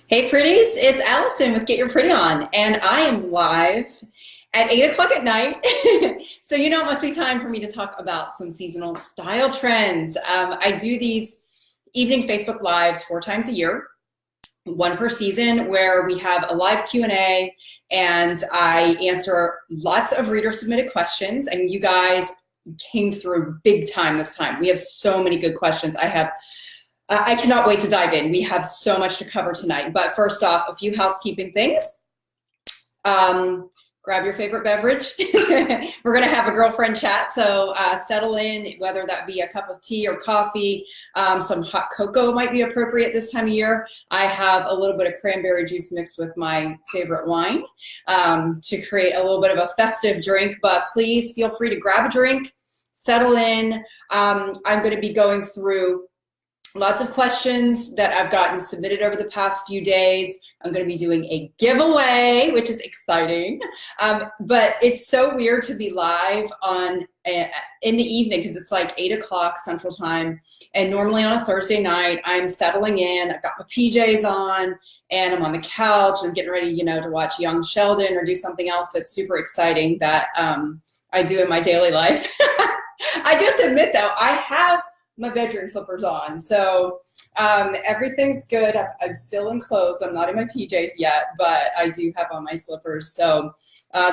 Hey pretties, it's Allison with Get Your Pretty On, and I am live at 8 o'clock at night. So you know it must be time for me to talk about some seasonal style trends. I do these evening Facebook Lives 4 times a year, one per season, where we have a live Q&A and I answer lots of reader submitted questions, and you guys came through big time this time. We have so many good questions. I cannot wait to dive in. We have so much to cover tonight. But first off, a few housekeeping things. Grab your favorite beverage. We're going to have a girlfriend chat, so settle in, whether that be a cup of tea or coffee. Some hot cocoa might be appropriate this time of year. I have a little bit of cranberry juice mixed with my favorite wine to create a little bit of a festive drink. But please feel free to grab a drink, settle in. I'm going to be going through lots of questions that I've gotten submitted over the past few days. I'm going to be doing a giveaway, which is exciting. But it's so weird to be live in the evening because it's like 8 o'clock Central Time. And normally on a Thursday night, I'm settling in. I've got my PJs on and I'm on the couch. I'm getting ready, to watch Young Sheldon or do something else that's super exciting that I do in my daily life. I do have to admit, though, I have my bedroom slippers on. So everything's good. I'm still in clothes. I'm not in my PJs yet, but I do have on my slippers. So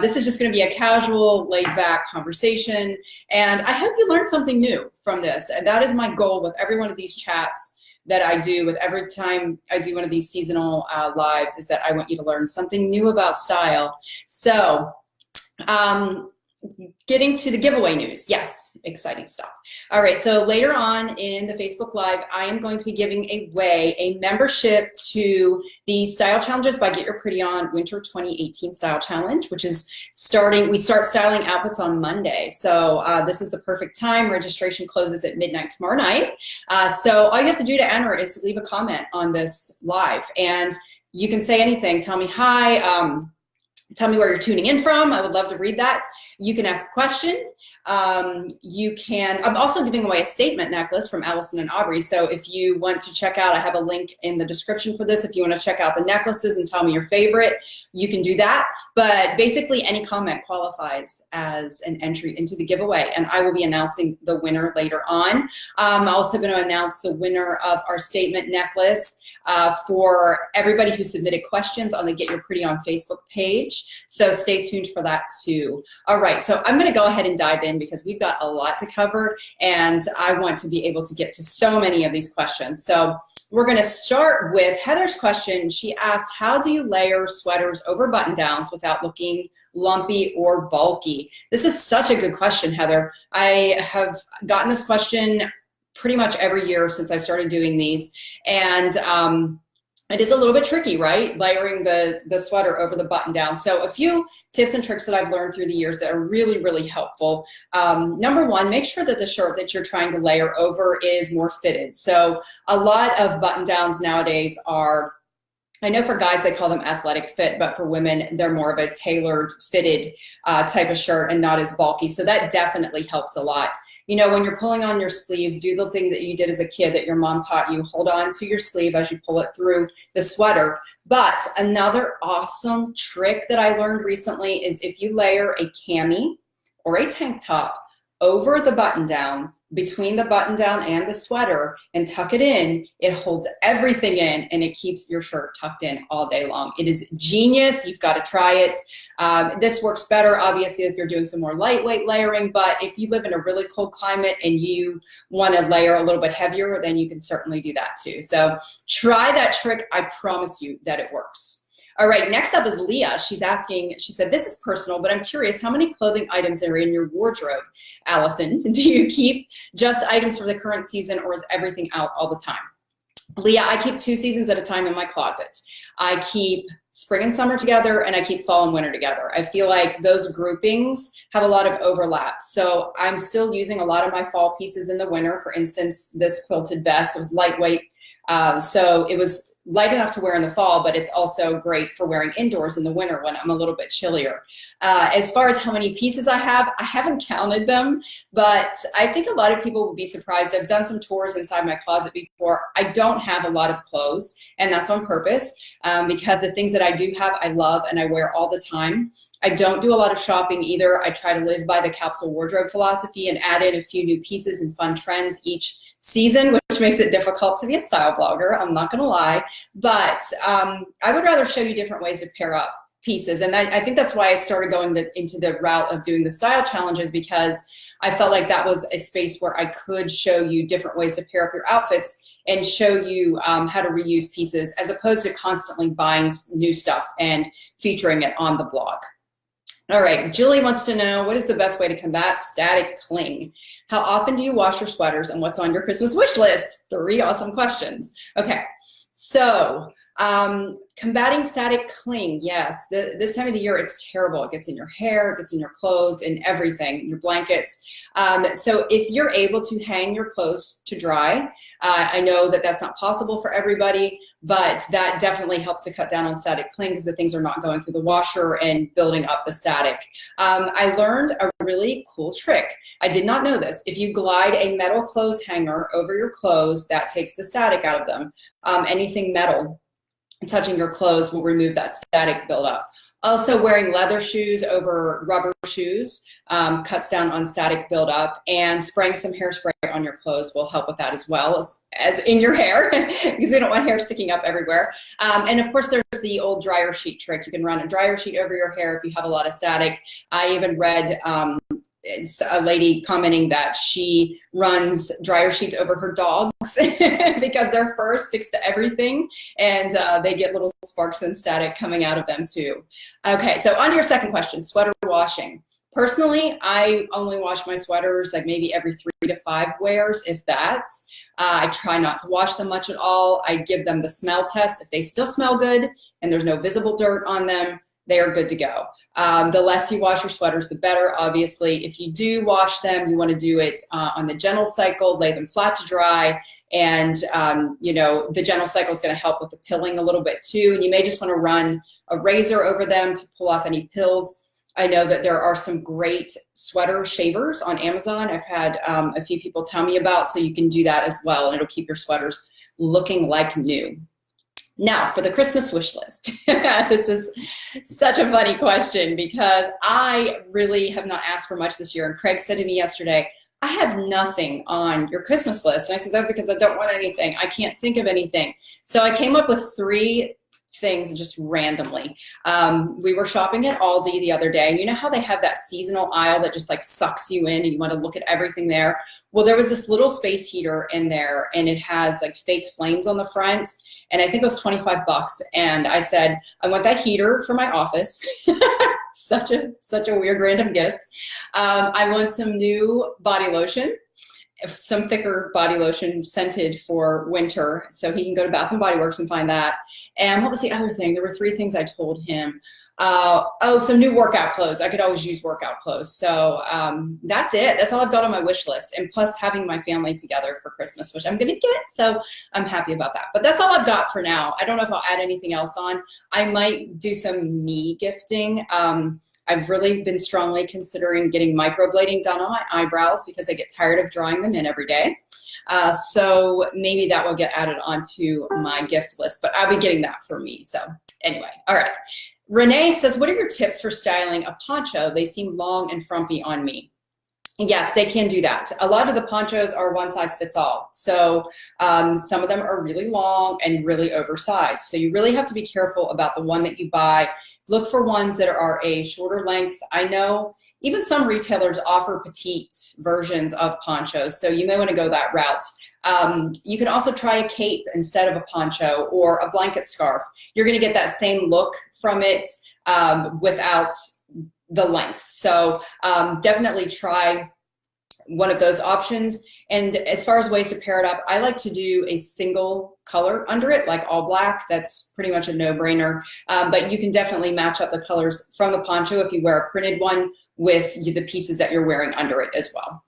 this is just going to be a casual, laid back conversation. And I hope you learned something new from this. And that is my goal with every one of these chats that I do, with every time I do one of these seasonal lives, is that I want you to learn something new about style. So getting to the giveaway news. Yes, exciting stuff. All right, so later on in the Facebook Live, I am going to be giving away a membership to the Style Challenges by Get Your Pretty On Winter 2018 Style Challenge, which is we start styling outfits on Monday. So this is the perfect time. Registration closes at midnight tomorrow night. So all you have to do to enter is to leave a comment on this live. And you can say anything. Tell me hi. Tell me where you're tuning in from. I would love to read that. You can ask a question. I'm also giving away a statement necklace from Alison and Aubrey. So if you want to check out, I have a link in the description for this. If you want to check out the necklaces and tell me your favorite, you can do that. But basically any comment qualifies as an entry into the giveaway. And I will be announcing the winner later on. I'm also going to announce the winner of our statement necklace for everybody who submitted questions on the Get Your Pretty On Facebook page. So stay tuned for that too. All right, so I'm gonna go ahead and dive in because we've got a lot to cover and I want to be able to get to so many of these questions. So we're gonna start with Heather's question. She asked, how do you layer sweaters over button downs without looking lumpy or bulky? This is such a good question, Heather. I have gotten this question pretty much every year since I started doing these. And it is a little bit tricky, right? Layering the sweater over the button down. So a few tips and tricks that I've learned through the years that are really, really helpful. Number one, make sure that the shirt that you're trying to layer over is more fitted. So a lot of button downs nowadays are, I know for guys they call them athletic fit, but for women they're more of a tailored fitted type of shirt and not as bulky. So that definitely helps a lot. When you're pulling on your sleeves, do the thing that you did as a kid that your mom taught you. Hold on to your sleeve as you pull it through the sweater. But another awesome trick that I learned recently is if you layer a cami or a tank top over the button down, between the button down and the sweater, and tuck it in, it holds everything in and it keeps your shirt tucked in all day long. It is genius. You've got to try it. This works better, obviously, if you're doing some more lightweight layering, but if you live in a really cold climate and you want to layer a little bit heavier, then you can certainly do that too. So try that trick. I promise you that it works. All right, next up is Leah. She's asking, she said, this is personal, but I'm curious, how many clothing items are in your wardrobe, Allison? Do you keep just items for the current season or is everything out all the time? Leah, I keep 2 seasons at a time in my closet. I keep spring and summer together and I keep fall and winter together. I feel like those groupings have a lot of overlap. So I'm still using a lot of my fall pieces in the winter. For instance, this quilted vest was lightweight. So it was light enough to wear in the fall, but it's also great for wearing indoors in the winter when I'm a little bit chillier. As far as how many pieces I haven't counted them, but I think a lot of people will be surprised. I've done some tours inside my closet before. I don't have a lot of clothes, and that's on purpose, because the things that I do have, I love and I wear all the time. I don't do a lot of shopping either. I try to live by the capsule wardrobe philosophy and add in a few new pieces and fun trends each season, which makes it difficult to be a style blogger, I'm not gonna lie. But I would rather show you different ways to pair up pieces. And I think that's why I started going into the route of doing the style challenges, because I felt like that was a space where I could show you different ways to pair up your outfits and show you how to reuse pieces, as opposed to constantly buying new stuff and featuring it on the blog. All right, Julie wants to know, what is the best way to combat static cling? How often do you wash your sweaters, and what's on your Christmas wish list? 3 awesome questions. Okay, so combating static cling, yes. This time of the year, it's terrible. It gets in your hair, it gets in your clothes, and everything, your blankets. So if you're able to hang your clothes to dry, I know that that's not possible for everybody, but that definitely helps to cut down on static cling, because the things are not going through the washer and building up the static. I learned a really cool trick. I did not know this. If you glide a metal clothes hanger over your clothes, that takes the static out of them. Anything metal touching your clothes will remove that static buildup. Also, wearing leather shoes over rubber shoes cuts down on static buildup, and spraying some hairspray on your clothes will help with that as well as in your hair, because we don't want hair sticking up everywhere. And of course, there's the old dryer sheet trick. You can run a dryer sheet over your hair if you have a lot of static. I even read it's a lady commenting that she runs dryer sheets over her dogs because their fur sticks to everything, and they get little sparks and static coming out of them too. Okay, so on to your second question, sweater washing. Personally, I only wash my sweaters like maybe every 3 to 5 wears, if that. I try not to wash them much at all. I give them the smell test. If they still smell good and there's no visible dirt on them, they are good to go. The less you wash your sweaters, the better, obviously. If you do wash them, you want to do it on the gentle cycle, lay them flat to dry, and you know, the gentle cycle is going to help with the pilling a little bit too. And you may just want to run a razor over them to pull off any pills. I know that there are some great sweater shavers on Amazon. I've had a few people tell me about, so you can do that as well, and it'll keep your sweaters looking like new. Now, for the Christmas wish list. This is such a funny question, because I really have not asked for much this year. And Craig said to me yesterday, I have nothing on your Christmas list. And I said, that's because I don't want anything. I can't think of anything. So I came up with 3 things just randomly. We were shopping at Aldi the other day, and you know how they have that seasonal aisle that just like sucks you in and you want to look at everything there? Well, there was this little space heater in there, and it has like fake flames on the front, and I think it was 25 bucks. And I said, I want that heater for my office. such a weird random gift. I want some new body lotion, some thicker body lotion scented for winter, so he can go to Bath and Body Works and find that. And what was the other thing? There were 3 things I told him. Oh, some new workout clothes. I could always use workout clothes. So that's it. That's all I've got on my wish list. And plus having my family together for Christmas, which I'm gonna get. So I'm happy about that. But that's all I've got for now. I don't know if I'll add anything else on. I might do some me gifting. I've really been strongly considering getting microblading done on my eyebrows, because I get tired of drawing them in every day. So maybe that will get added onto my gift list, but I'll be getting that for me. So anyway, all right. Renee says, what are your tips for styling a poncho? They seem long and frumpy on me. Yes, they can do that. A lot of the ponchos are one size fits all. So some of them are really long and really oversized. So you really have to be careful about the one that you buy. Look for ones that are a shorter length. I know even some retailers offer petite versions of ponchos, so you may want to go that route. You can also try a cape instead of a poncho, or a blanket scarf. You're going to get that same look from it without the length. So definitely try one of those options. And as far as ways to pair it up, I like to do a single color under it, like all black. That's pretty much a no-brainer. But you can definitely match up the colors from the poncho if you wear a printed one with the pieces that you're wearing under it as well.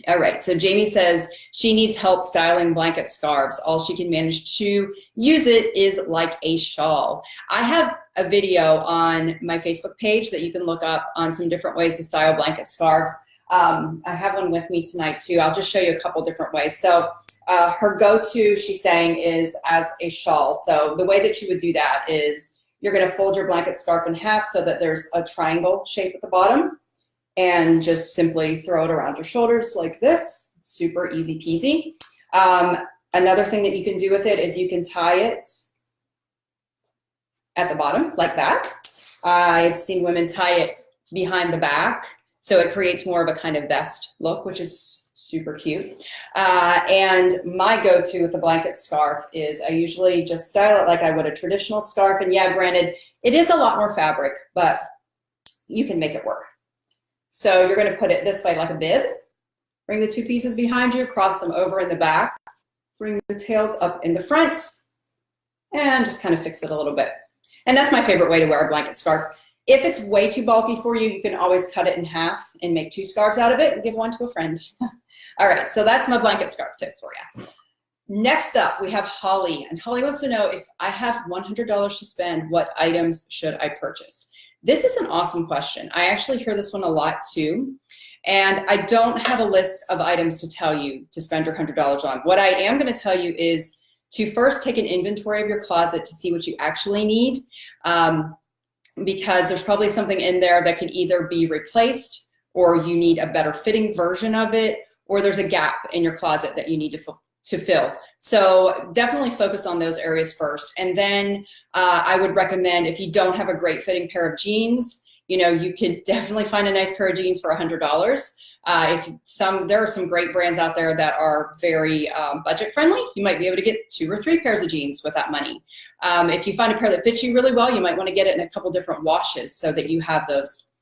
All right, so Jamie says she needs help styling blanket scarves. All she can manage to use it is like a shawl. I have a video on my Facebook page that you can look up on some different ways to style blanket scarves. I have one with me tonight too. I'll just show you a couple different ways. So her go-to, she's saying, is as a shawl. So the way that you would do that is you're gonna fold your blanket scarf in half so that there's a triangle shape at the bottom, and just simply throw it around your shoulders like this. Super easy peasy. Another thing that you can do with it is you can tie it at the bottom like that. I've seen women tie it behind the back, so it creates more of a kind of vest look, which is super cute. And my go-to with the blanket scarf is I usually just style it like I would a traditional scarf. And yeah, granted, it is a lot more fabric, but you can make it work. So you're gonna put it this way like a bib. Bring the two pieces behind you, cross them over in the back, bring the tails up in the front, and just kind of fix it a little bit. And that's my favorite way to wear a blanket scarf. If it's way too bulky for you, you can always cut it in half and make 2 scarves out of it and give one to a friend. All right, so that's my blanket scarf tips for you. Next up, we have Holly. And Holly wants to know, if I have $100 to spend, what items should I purchase? This is an awesome question. I actually hear this one a lot too. And I don't have a list of items to tell you to spend your $100 on. What I am gonna tell you is to first take an inventory of your closet to see what you actually need. Because there's probably something in there that could either be replaced, or you need a better fitting version of it, or there's a gap in your closet that you need to fill. So definitely focus on those areas first. And then I would recommend, if you don't have a great fitting pair of jeans, you know, you could definitely find a nice pair of jeans for $100. There are some great brands out there that are very budget friendly. You might be able to get 2 or 3 pairs of jeans with that money. If you find a pair that fits you really well, you might want to get it in a couple different washes so that you have those.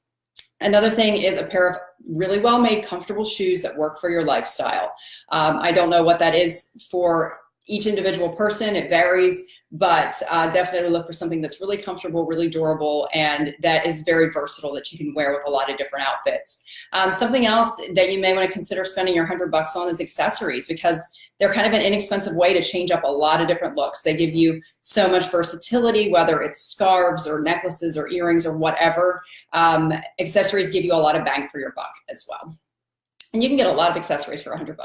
Another thing is a pair of really well-made, comfortable shoes that work for your lifestyle. I don't know what that is for each individual person. It varies, but definitely look for something that's really comfortable, really durable, and that is very versatile, that you can wear with a lot of different outfits. Something else that you may want to consider spending your $100 on is accessories, because they're kind of an inexpensive way to change up a lot of different looks. They give you so much versatility, whether it's scarves or necklaces or earrings or whatever. Accessories give you a lot of bang for your buck as well. And you can get a lot of accessories for $100.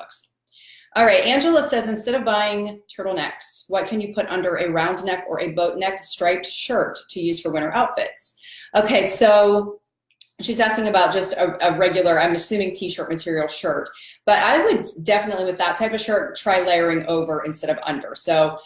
All right, Angela says, instead of buying turtlenecks, what can you put under a round neck or a boat neck striped shirt to use for winter outfits? Okay, so she's asking about just a regular, I'm assuming t-shirt material shirt, but I would definitely, with that type of shirt, try layering over instead of under. So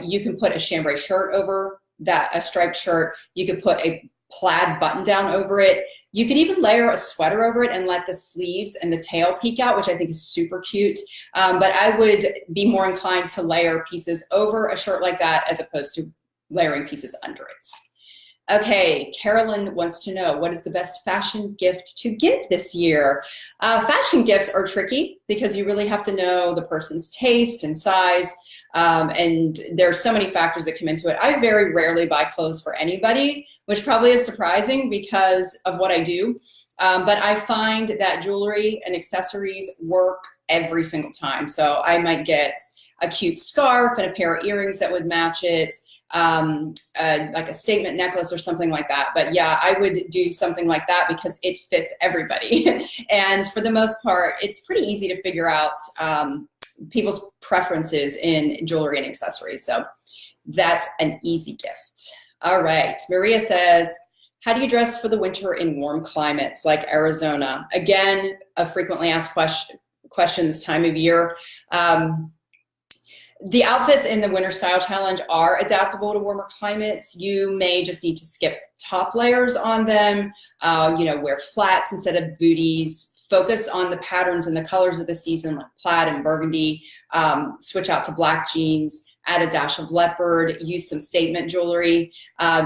you can put a chambray shirt over that, a striped shirt. You could put a plaid button down over it. You could even layer a sweater over it and let the sleeves and the tail peek out, which I think is super cute. But I would be more inclined to layer pieces over a shirt like that as opposed to layering pieces under it. Okay, Carolyn wants to know, what is the best fashion gift to give this year? Fashion gifts are tricky because you really have to know the person's taste and size. And there's so many factors that come into it. I very rarely buy clothes for anybody, which probably is surprising because of what I do. But I find that jewelry and accessories work every single time. So I might get a cute scarf and a pair of earrings that would match it, like a statement necklace or something like that. But yeah, I would do something like that because it fits everybody. And for the most part, it's pretty easy to figure out people's preferences in jewelry and accessories. So that's an easy gift. All right, Maria says, how do you dress for the winter in warm climates like Arizona? Again, a frequently asked question this time of year. The outfits in the Winter Style Challenge are adaptable to warmer climates. You may just need to skip top layers on them, wear flats instead of booties, focus on the patterns and the colors of the season, like plaid and burgundy, switch out to black jeans, add a dash of leopard, use some statement jewelry.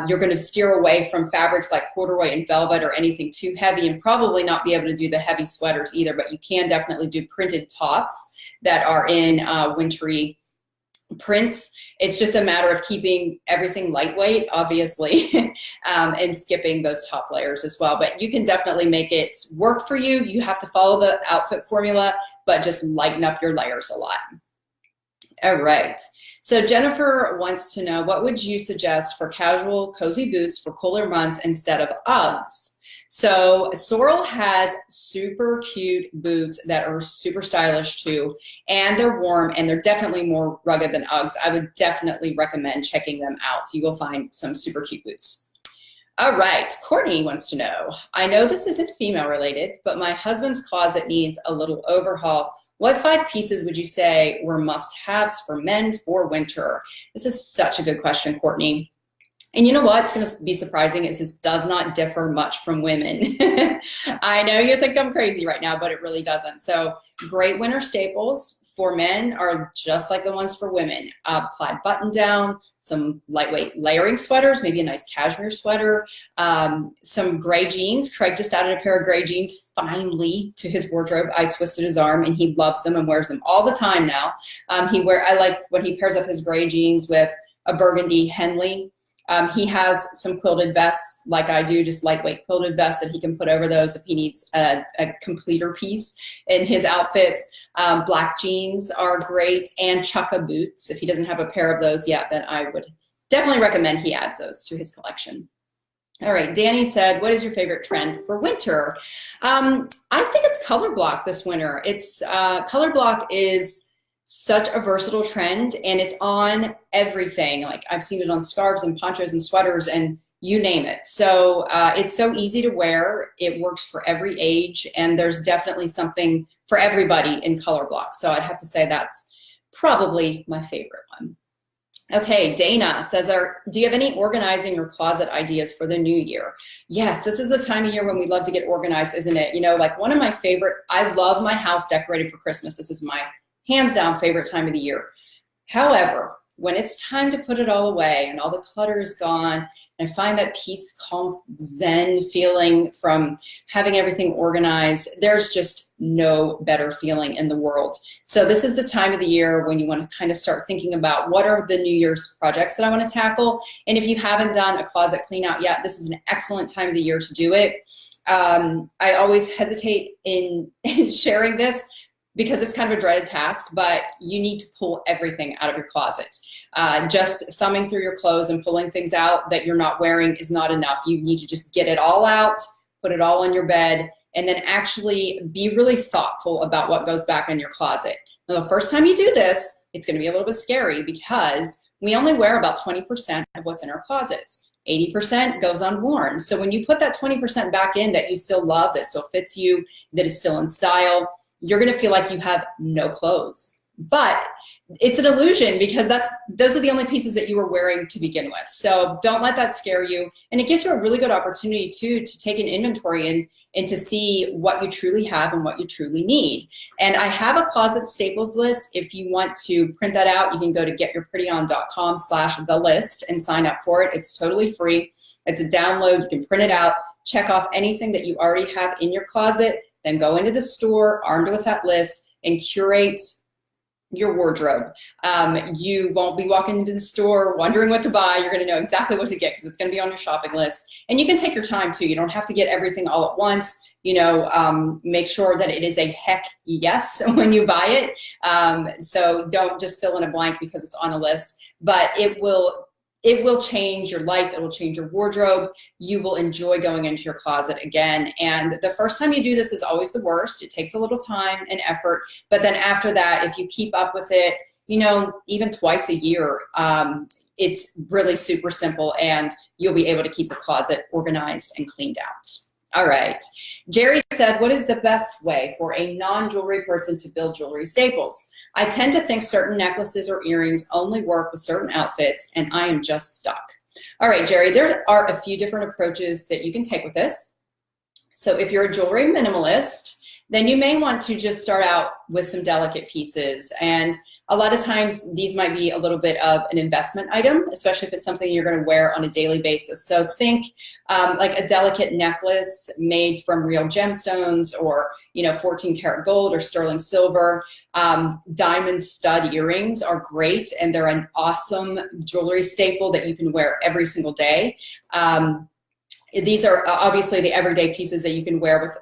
You're gonna steer away from fabrics like corduroy and velvet or anything too heavy, and probably not be able to do the heavy sweaters either, but you can definitely do printed tops that are in wintry prints. It's just a matter of keeping everything lightweight, obviously, and skipping those top layers as well. But you can definitely make it work for you. You have to follow the outfit formula but just lighten up your layers a lot. All right. So Jennifer wants to know, what would you suggest for casual, cozy boots for cooler months instead of Uggs? So Sorrel has super cute boots that are super stylish too, and they're warm, and they're definitely more rugged than Uggs. I would definitely recommend checking them out. You will find some super cute boots. All right, Courtney wants to know, I know this isn't female related, but my husband's closet needs a little overhaul. What 5 pieces would you say were must-haves for men for winter? This is such a good question, Courtney. And you know what's going to be surprising is this does not differ much from women. I know you think I'm crazy right now, but it really doesn't. So great winter staples for men are just like the ones for women. Plaid button down, some lightweight layering sweaters, maybe a nice cashmere sweater, some gray jeans. Craig just added a pair of gray jeans finally to his wardrobe. I twisted his arm and he loves them and wears them all the time now. I like when he pairs up his gray jeans with a burgundy Henley. He has some quilted vests like I do, just lightweight quilted vests that he can put over those if he needs a completer piece in his outfits. Black jeans are great, and chukka boots. If he doesn't have a pair of those yet, then I would definitely recommend he adds those to his collection. All right, Danny said, what is your favorite trend for winter? I think it's color block this winter. Color block is such a versatile trend, and it's on everything. Like I've seen it on scarves and ponchos and sweaters and you name it. So it's so easy to wear. It works for every age, and there's definitely something for everybody in color block. So I'd have to say that's probably my favorite one. Okay, Dana says, do you have any organizing or closet ideas for the new year? Yes, this is the time of year when we love to get organized, isn't it? You know, like one of my favorite, I love my house decorated for Christmas. This is my hands down favorite time of the year. However, when it's time to put it all away and all the clutter is gone, and I find that peace, calm, zen feeling from having everything organized, there's just no better feeling in the world. So this is the time of the year when you want to kind of start thinking about what are the New Year's projects that I want to tackle. And if you haven't done a closet clean out yet, this is an excellent time of the year to do it. I always hesitate in sharing this because it's kind of a dreaded task, but you need to pull everything out of your closet. Just thumbing through your clothes and pulling things out that you're not wearing is not enough. You need to just get it all out, put it all on your bed, and then actually be really thoughtful about what goes back in your closet. Now, the first time you do this, it's gonna be a little bit scary because we only wear about 20% of what's in our closets. 80% goes unworn. So when you put that 20% back in that you still love, that still fits you, that is still in style, you're gonna feel like you have no clothes. But it's an illusion because those are the only pieces that you were wearing to begin with. So don't let that scare you. And it gives you a really good opportunity too to take an inventory and to see what you truly have and what you truly need. And I have a closet staples list. If you want to print that out, you can go to getyourprettyon.com/thelist and sign up for it. It's totally free. It's a download. You can print it out, check off anything that you already have in your closet, then go into the store armed with that list and curate your wardrobe. You won't be walking into the store wondering what to buy. You're gonna know exactly what to get because it's gonna be on your shopping list. And you can take your time too. You don't have to get everything all at once. You know, make sure that it is a heck yes when you buy it. So don't just fill in a blank because it's on a list, but it will change your life. It will change your wardrobe. You will enjoy going into your closet again. And the first time you do this is always the worst. It takes a little time and effort. But then after that, if you keep up with it, you know, even twice a year, it's really super simple and you'll be able to keep the closet organized and cleaned out. All right. Jerry said, what is the best way for a non-jewelry person to build jewelry staples? I tend to think certain necklaces or earrings only work with certain outfits, and I am just stuck. All right, Jerry, there are a few different approaches that you can take with this. So if you're a jewelry minimalist, then you may want to just start out with some delicate pieces. And a lot of times these might be a little bit of an investment item, especially if it's something you're going to wear on a daily basis. So think like a delicate necklace made from real gemstones or, you know, 14 karat gold or sterling silver. Diamond stud earrings are great, and they're an awesome jewelry staple that you can wear every single day. These are obviously the everyday pieces that you can wear with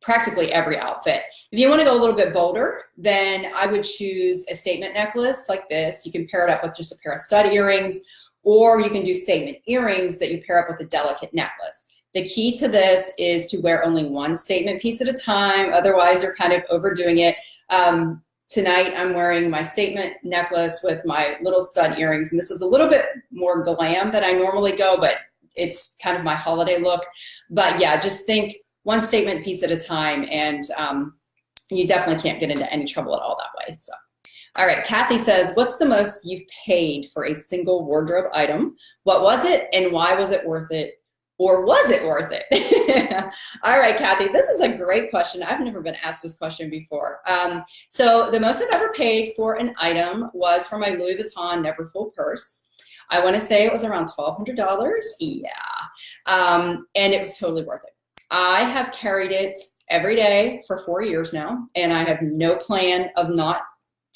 practically every outfit. If you want to go a little bit bolder, then I would choose a statement necklace like this. You can pair it up with just a pair of stud earrings, or you can do statement earrings that you pair up with a delicate necklace. The key to this is to wear only one statement piece at a time. Otherwise, you're kind of overdoing it. Tonight, I'm wearing my statement necklace with my little stud earrings. And this is a little bit more glam than I normally go, but it's kind of my holiday look. But yeah, just think one statement piece at a time, and you definitely can't get into any trouble at all that way. So, all right, Kathy says, what's the most you've paid for a single wardrobe item? What was it, and why was it worth it? Or was it worth it? All right, Kathy, this is a great question. I've never been asked this question before. So the most I've ever paid for an item was for my Louis Vuitton Neverfull purse. I want to say it was around $1,200. Yeah. And it was totally worth it. I have carried it every day for 4 years now, and I have no plan of not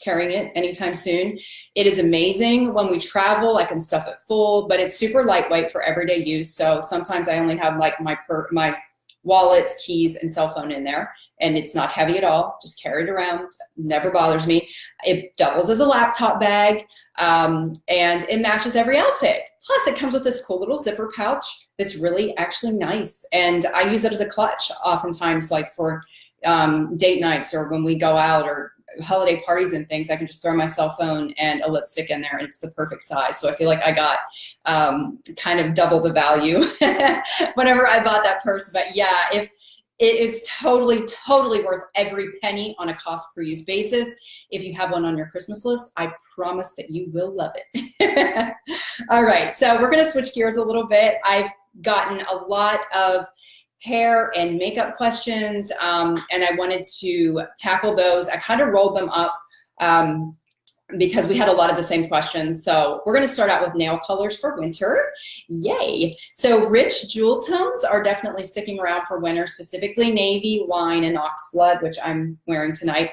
carrying it anytime soon. It is amazing when we travel. I can stuff it full, but it's super lightweight for everyday use. So sometimes I only have like my wallet, keys, and cell phone in there, and it's not heavy at all. Just carry it around, never bothers me. It doubles as a laptop bag, and it matches every outfit. Plus, it comes with this cool little zipper pouch that's really actually nice, and I use it as a clutch oftentimes, like for date nights or when we go out or holiday parties and things. I can just throw my cell phone and a lipstick in there, and it's the perfect size. So I feel like I got kind of double the value whenever I bought that purse. But yeah, if it is totally worth every penny on a cost per use basis. If you have one on your Christmas list, I promise that you will love it. All right, so we're gonna switch gears a little bit. I've gotten a lot of hair and makeup questions, and I wanted to tackle those. I kind of rolled them up because we had a lot of the same questions. So we're going to start out with nail colors for winter. Yay. So rich jewel tones are definitely sticking around for winter, specifically navy, wine, and oxblood, which I'm wearing tonight.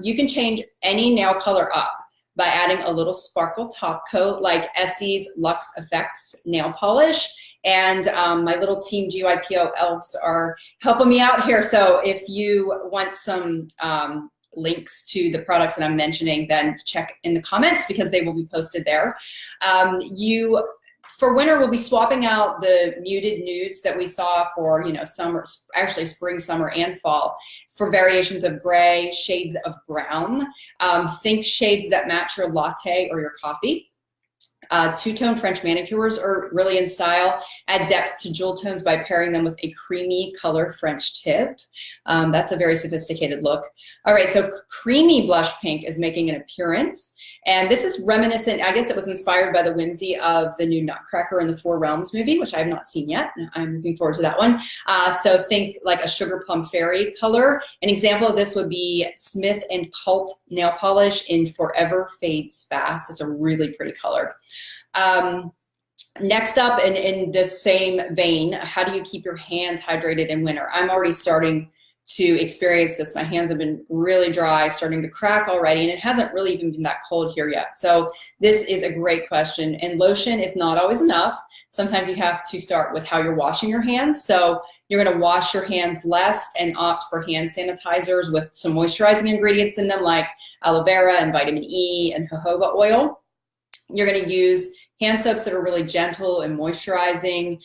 You can change any nail color up by adding a little sparkle top coat like Essie's Luxe Effects nail polish. And my little team GYPO elves are helping me out here. So if you want some links to the products that I'm mentioning, then check in the comments because they will be posted there. For winter, we'll be swapping out the muted nudes that we saw for, summer, actually spring, summer, and fall, for variations of gray, shades of brown. Think shades that match your latte or your coffee. Two-tone French manicures are really in style. Add depth to jewel tones by pairing them with a creamy color French tip. That's a very sophisticated look. All right, so creamy blush pink is making an appearance. And this is reminiscent, I guess it was inspired by the whimsy of the new Nutcracker in the Four Realms movie, which I have not seen yet. I'm looking forward to that one. So think like a sugar plum fairy color. An example of this would be Smith & Cult nail polish in Forever Fades Fast. It's a really pretty color. Next up, in this same vein, how do you keep your hands hydrated in winter? I'm already starting to experience this. My hands have been really dry, starting to crack already, and it hasn't really even been that cold here yet. So this is a great question, and lotion is not always enough. Sometimes you have to start with how you're washing your hands. So you're gonna wash your hands less and opt for hand sanitizers with some moisturizing ingredients in them like aloe vera and vitamin E and jojoba oil. You're gonna use hand soaps that are really gentle and moisturizing,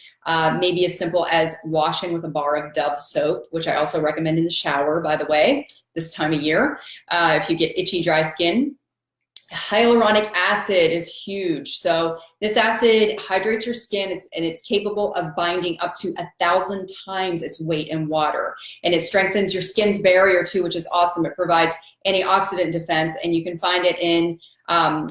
maybe as simple as washing with a bar of Dove soap, which I also recommend in the shower, by the way, this time of year, if you get itchy, dry skin. Hyaluronic acid is huge. So this acid hydrates your skin, and it's capable of binding up to 1,000 times its weight in water. And it strengthens your skin's barrier too, which is awesome. It provides antioxidant defense, and you can find it in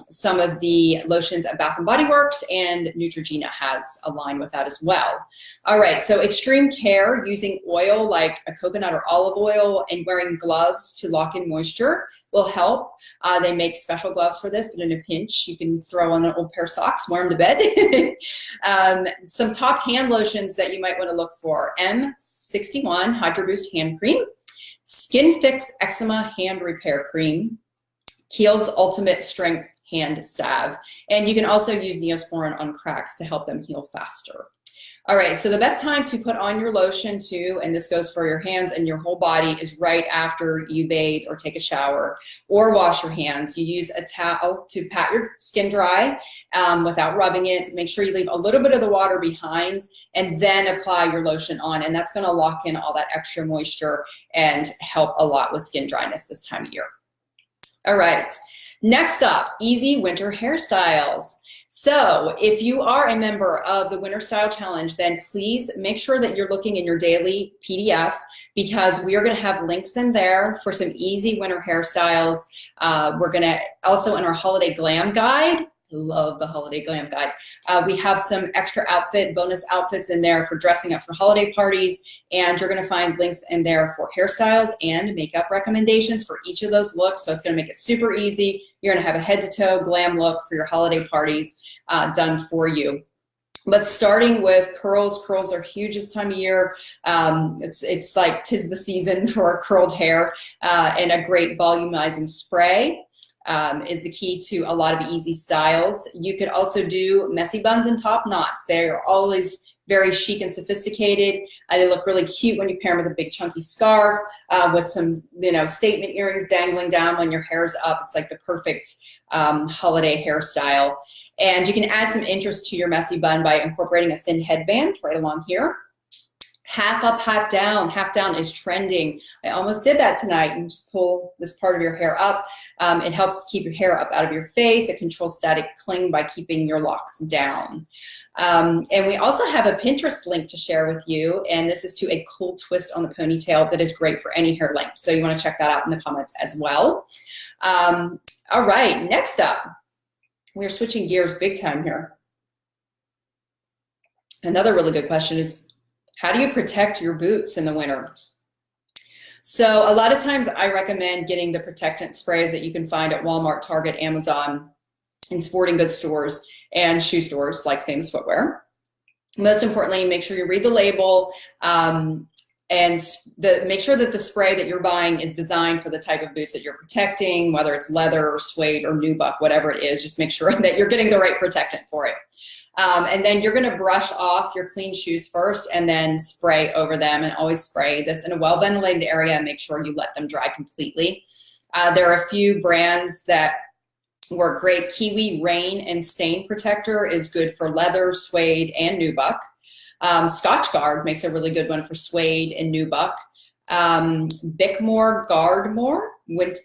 some of the lotions at Bath & Body Works, and Neutrogena has a line with that as well. All right, so extreme care using oil like a coconut or olive oil and wearing gloves to lock in moisture will help. They make special gloves for this, but in a pinch, you can throw on an old pair of socks, wear them to bed. Some top hand lotions that you might want to look for: M61 Hydro Boost Hand Cream, Skin Fix Eczema Hand Repair Cream, Kiehl's Ultimate Strength Hand Salve. And you can also use Neosporin on cracks to help them heal faster. All right, so the best time to put on your lotion too, and this goes for your hands and your whole body, is right after you bathe or take a shower or wash your hands. You use a towel to pat your skin dry without rubbing it. Make sure you leave a little bit of the water behind and then apply your lotion on, and that's gonna lock in all that extra moisture and help a lot with skin dryness this time of year. All right, next up, easy winter hairstyles. So if you are a member of the Winter Style Challenge, then please make sure that you're looking in your daily PDF, because we are going to have links in there for some easy winter hairstyles. We're going to also, in our holiday glam guide, love the holiday glam guide, we have some extra bonus outfits in there for dressing up for holiday parties, and you're going to find links in there for hairstyles and makeup recommendations for each of those looks. So it's going to make it super easy. You're going to have a head to toe glam look for your holiday parties done for you. But starting with curls, curls are huge this time of year. It's like 'tis the season for curled hair, and a great volumizing spray is the key to a lot of easy styles. You could also do messy buns and top knots. They're always very chic and sophisticated. They look really cute when you pair them with a big chunky scarf with some, statement earrings dangling down when your hair's up. It's like the perfect holiday hairstyle. And you can add some interest to your messy bun by incorporating a thin headband right along here. Half up, half down. Half down is trending. I almost did that tonight. You just pull this part of your hair up. It helps keep your hair up out of your face. It controls static cling by keeping your locks down. And we also have a Pinterest link to share with you, and this is to a cool twist on the ponytail that is great for any hair length. So you want to check that out in the comments as well. All right, next up, we're switching gears big time here. Another really good question is, how do you protect your boots in the winter? So a lot of times I recommend getting the protectant sprays that you can find at Walmart, Target, Amazon, and sporting goods stores and shoe stores like Famous Footwear. Most importantly, make sure you read the label and make sure that the spray that you're buying is designed for the type of boots that you're protecting, whether it's leather or suede or nubuck, whatever it is. Just make sure that you're getting the right protectant for it. And then you're going to brush off your clean shoes first and then spray over them, and always spray this in a well-ventilated area and make sure you let them dry completely. There are a few brands that work great. Kiwi Rain and Stain Protector is good for leather, suede, and nubuck. Scotch Guard makes a really good one for suede and nubuck. Bickmore Guardmore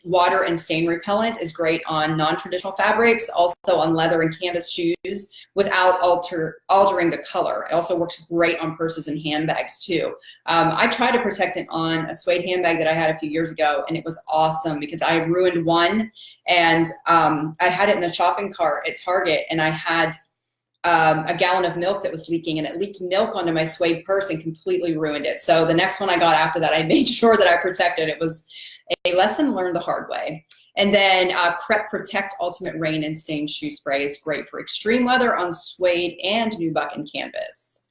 water and stain repellent is great on non-traditional fabrics, also on leather and canvas shoes without altering the color. It also works great on purses and handbags too. I tried to protect it on a suede handbag that I had a few years ago, and it was awesome because I ruined one, and I had it in the shopping cart at Target, and I had a gallon of milk that was leaking, and it leaked milk onto my suede purse and completely ruined it. So the next one I got after that, I made sure that I protected. It was a lesson learned the hard way. And then Crep Protect Ultimate Rain and Stain Shoe Spray is great for extreme weather on suede and nubuck and canvas.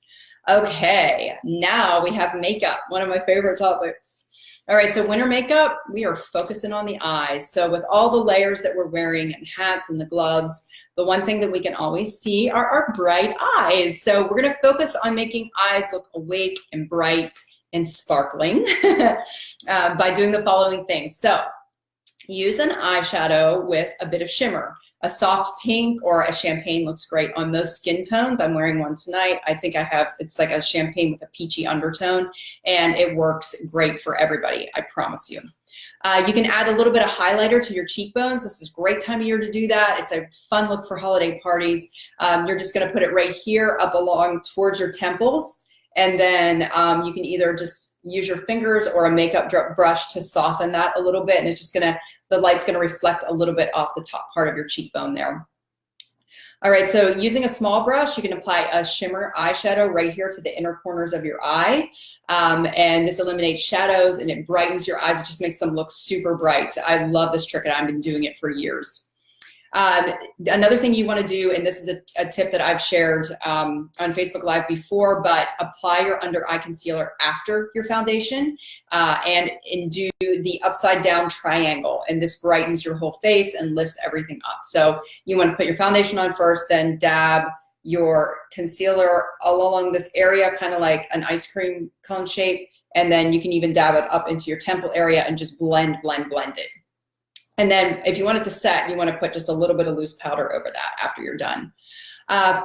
Okay, now we have makeup, one of my favorite topics. All right, so winter makeup, we are focusing on the eyes. So with all the layers that we're wearing and hats and the gloves, the one thing that we can always see are our bright eyes. So we're gonna focus on making eyes look awake and bright and sparkling by doing the following things. So use an eyeshadow with a bit of shimmer. A soft pink or a champagne looks great on most skin tones. I'm wearing one tonight. I think I have, it's like a champagne with a peachy undertone, and it works great for everybody, I promise you. You can add a little bit of highlighter to your cheekbones. This is a great time of year to do that. It's a fun look for holiday parties. You're just gonna put it right here up along towards your temples, and then you can either just use your fingers or a makeup brush to soften that a little bit, and it's just gonna, the light's gonna reflect a little bit off the top part of your cheekbone there. All right, so using a small brush, you can apply a shimmer eyeshadow right here to the inner corners of your eye. And this eliminates shadows and it brightens your eyes. It just makes them look super bright. I love this trick and I've been doing it for years. Another thing you want to do, and this is a tip that I've shared on Facebook Live before, but apply your under eye concealer after your foundation and do the upside down triangle, and this brightens your whole face and lifts everything up. So you want to put your foundation on first, then dab your concealer all along this area, kind of like an ice cream cone shape. And then you can even dab it up into your temple area and just blend it. And then if you want it to set, you want to put just a little bit of loose powder over that after you're done.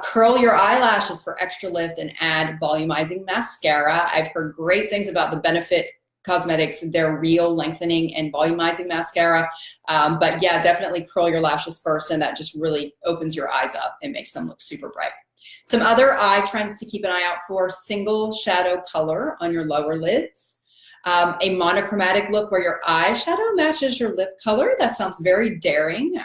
Curl your eyelashes for extra lift and add volumizing mascara. I've heard great things about the Benefit Cosmetics, their Real Lengthening and Volumizing Mascara. But yeah, definitely curl your lashes first, and that just really opens your eyes up and makes them look super bright. Some other eye trends to keep an eye out for: single shadow color on your lower lids. A monochromatic look where your eyeshadow matches your lip color. That sounds very daring.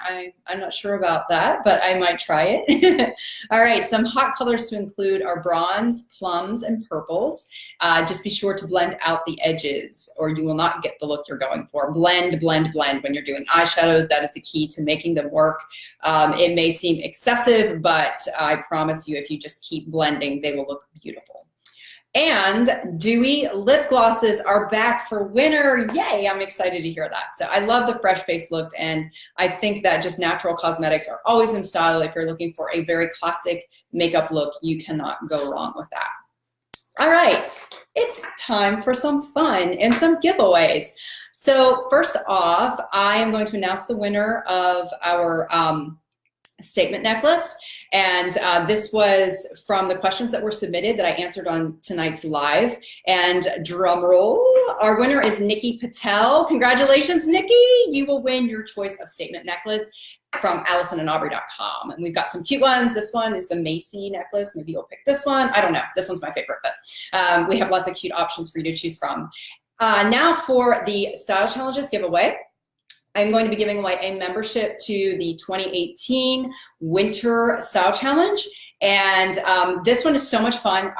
I'm not sure about that, but I might try it. All right, some hot colors to include are bronze, plums, and purples. Just be sure to blend out the edges or you will not get the look you're going for. Blend, blend, blend when you're doing eyeshadows. That is the key to making them work. It may seem excessive, but I promise you, if you just keep blending, they will look beautiful. And dewy lip glosses are back for winter. Yay, I'm excited to hear that. So I love the fresh face look, and I think that just natural cosmetics are always in style. If you're looking for a very classic makeup look, you cannot go wrong with that. All right, it's time for some fun and some giveaways. So first off, I am going to announce the winner of our statement necklace. And this was from the questions that were submitted that I answered on tonight's live. And drum roll, our winner is Nikki Patel. Congratulations, Nikki. You will win your choice of statement necklace from AlisonandAubrey.com. And we've got some cute ones. This one is the Macy necklace. Maybe you'll pick this one. I don't know. This one's my favorite, but we have lots of cute options for you to choose from. Now for the Style Challenges giveaway. I'm going to be giving away a membership to the 2018 Winter Style Challenge, and this one is so much fun.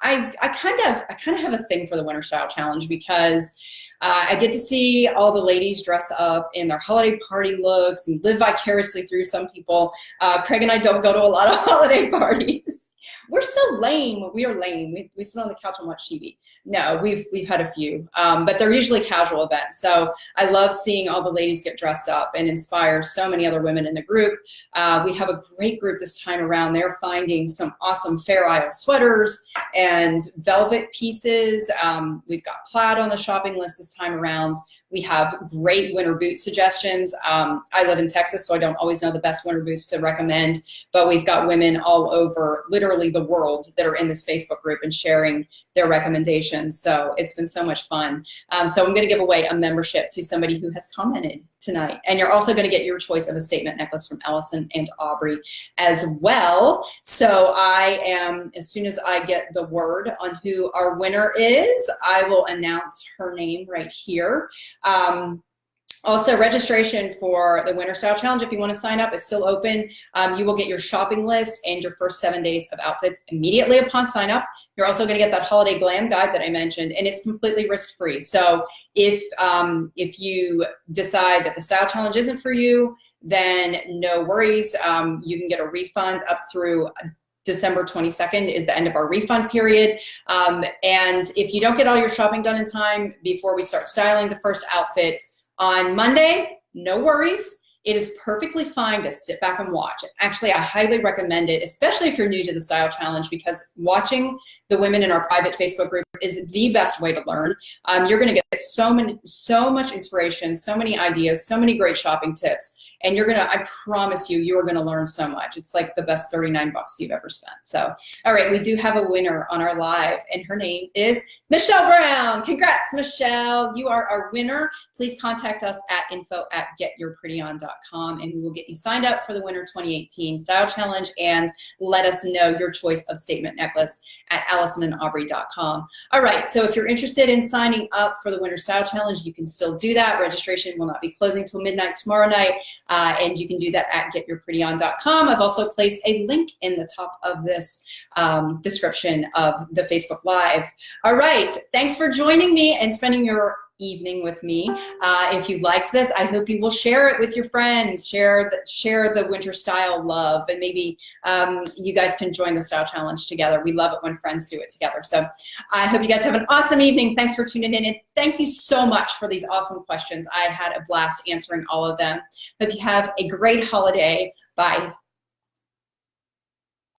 I kind of have a thing for the Winter Style Challenge because I get to see all the ladies dress up in their holiday party looks and live vicariously through some people. Craig and I don't go to a lot of holiday parties. We're so lame. We are lame. We sit on the couch and watch TV. No, we've had a few, but they're usually casual events. So I love seeing all the ladies get dressed up and inspire so many other women in the group. We have a great group this time around. They're finding some awesome Fair Isle sweaters and velvet pieces. We've got plaid on the shopping list this time around. We have great winter boot suggestions. I live in Texas, so I don't always know the best winter boots to recommend, but we've got women all over literally the world that are in this Facebook group and sharing their recommendations. So it's been so much fun. So I'm gonna give away a membership to somebody who has commented tonight. And you're also gonna get your choice of a statement necklace from Alison and Aubrey as well. So as soon as I get the word on who our winner is, I will announce her name right here. Also, registration for the Winter Style Challenge, if you want to sign up, is still open. You will get your shopping list and your first 7 days of outfits immediately upon sign up. You're also going to get that holiday glam guide that I mentioned, and it's completely risk-free. So if you decide that the Style Challenge isn't for you, then no worries. You can get a refund up through December 22nd is the end of our refund period. And if you don't get all your shopping done in time before we start styling the first outfit on Monday, no worries. It is perfectly fine to sit back and watch. Actually, I highly recommend it, especially if you're new to the Style Challenge, because watching the women in our private Facebook group is the best way to learn. You're gonna get so much inspiration, so many ideas, so many great shopping tips. And I promise you, you're gonna learn so much. It's like the best 39 bucks you've ever spent. So, all right, we do have a winner on our live, and her name is Michelle Brown. Congrats, Michelle. You are our winner. Please contact us at info@getyourprettyon.com, and we will get you signed up for the Winter 2018 Style Challenge, and let us know your choice of statement necklace at AlisonandAubrey.com. All right, so if you're interested in signing up for the Winter Style Challenge, you can still do that. Registration will not be closing till midnight tomorrow night. And you can do that at getyourprettyon.com. I've also placed a link in the top of this description of the Facebook Live. All right, thanks for joining me and spending your evening with me. If you liked this, I hope you will share it with your friends. Share the winter style love, and maybe you guys can join the Style Challenge together. We love it when friends do it together. So I hope you guys have an awesome evening. Thanks for tuning in, and thank you so much for these awesome questions. I had a blast answering all of them. Hope you have a great holiday. Bye.